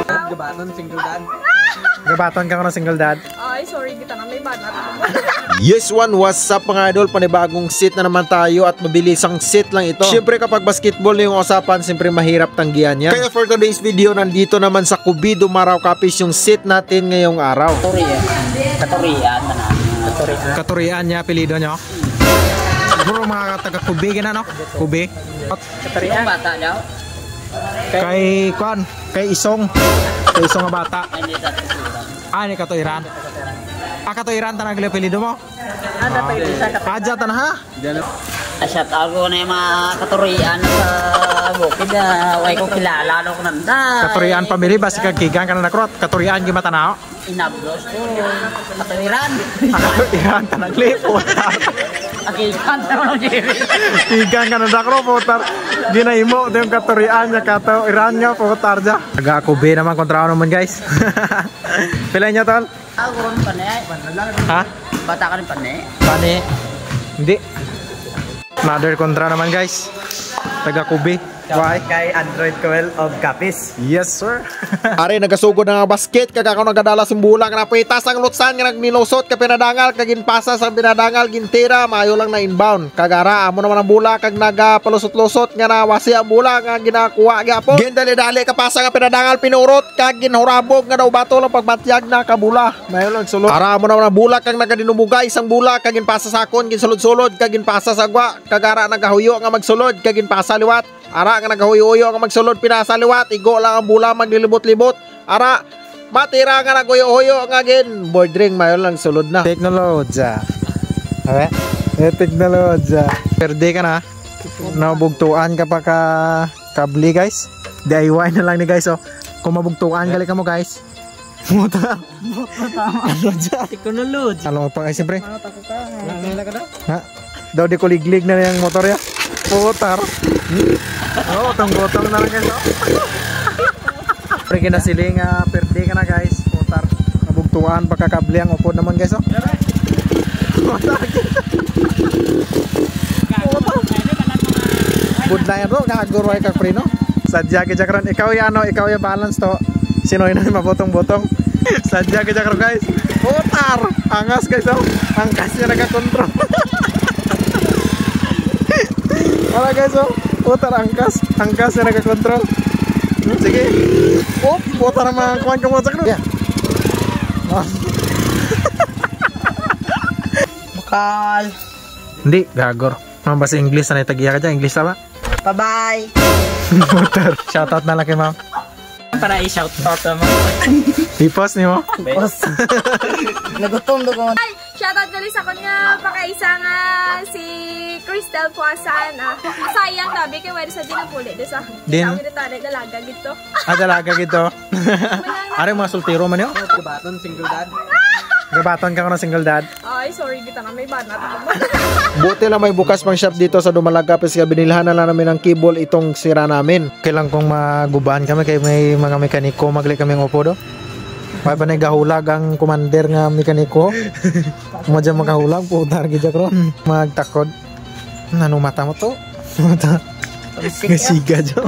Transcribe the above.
Gabaton, single dad. Gabaton ka ko ng single dad? Ay, sorry kita na may banat. Yes one, what's up mga idol? Panibagong sit na naman tayo at mabilisang sit lang ito. Siyempre kapag basketball na yung usapan, siyempre mahirap tanggihan yan. Kaya for today's video, nandito naman sa Kubi, Dumaraw Capiz yung sit natin ngayong araw. Katurian niya, apelido nyo? Siguro mga taga Kubi, gina no? Kubi? Katurian. Bata daw. Kay Kwan, kay Isong. Kay Isong nga bata. Ni Katuiran. Katuiran tanang apelido mo? Ada pa yung isa Katurian. Aja tanah ha? Asyat ako na yung mga Katurian sa bukid na way ko kilala ko nanda. Katurian pamili ba si kagigan ka na nakrot? Katurian gimata na ako? Inablos ko. Katurian. Katurian tanang lipot. Akikan naman ang Jerry. Tigang ka na nakro putar. Ginaimo ito yung Katurian niya, Katurian niya putar dya. Nag-akubi naman kontra naman guys. Pila niya tol? Ako rin pane. Ha? Bata ka rin pane. Pane? Hindi. Another kontra naman guys. Taga-kubi. Why? Kay Android Coel of Capiz. Yes sir. Ari nagasugod na nga basket kaya ako nagadala simbula nga napitas ang lutsan nga nagnilusot ka pinadangal kagin pasa sa pinadangal gintira maayo lang na inbound kagara amo naman ang bula kag nagapalusot-lusot nga nawasi ang bula nga ginakuha gyapon gindali-dali ka pasa nga pinadangal pinurot kag ginhurabog nga daw bato lang pagbatyag na kabula maayo lang sulod ara amo naman ang bula kag nagadinumugay isang bula kag ginpasa sakon ginsulod-sulod kag ginpasa sagwa kagara nagahuyo nga magsulod kag ginpasa liwat. Ara nga nagahuyo-huyo nga magsulod pinasa liwat, igo lang ang bula maglilibot-libot. Ara matira nga nagahuyo-huyo nga gin bordering mayon lang sulod na. Teknolohiya. Okay? Teknolohiya. Perde ka na. Nabugtuan ka pa ka kabli guys. DIY na lang ni guys oh. Kung mabugtuan gali ka mo guys. Muta. Teknolohiya. Alam mo pa guys siyempre. Ano tako ka? Nangila ka daw? Ha? Daw di ko liglig na yung motor ya. Putar. Oh, tong-gotong na lang guys. Pre kinasiling perde ka na guys. Putar. Nabugtuan pagkakabli ang upod naman guys oh. Putar. Budla yan bro, kagurway kag pre no. Sadya ka jakron. Ikaw ya ano, ikaw ya balance to. Sino yun mabotong-botong. Sadya ka jakron guys. Putar. Angas guys oh. Angkas niya nagka-control. Wala guys oh, putar angkas na nagka-control. Sige. Oh, putar ang mga kuhan kumusak no. Yeah. Bukal. Hindi, gagor. Mambasa English na itagiya ka dyan. English na ba? Bye-bye. Putar. Shoutout na lang kay ma'am. Para i-shoutout naman. I-post niyo mo? Post. Nagutom doon. Ay, shoutout ko sa kanya pakaisa nga si Crystal Puasan. Sayang tabi kay wala sa dinapuli do sa. Din. Dalaga gito. Dalaga gito. Are mga sultiro man yo? Gabaton, single dad. Gabaton ka ko ng single dad? Ay, sorry kita na may banat. Buti lang may bukas pang shop dito sa Dumalaw Capiz kaya binilhan na lang namin ng cable itong sira namin. Kailang kong magubahan kami kaya may mga mekaniko magli kaming upo do. May pa nagahulag ang commander nga mekaniko. Madya magahulag putar gid akron. Magtakod. Nanong mata mo to? Mata. Siga jo.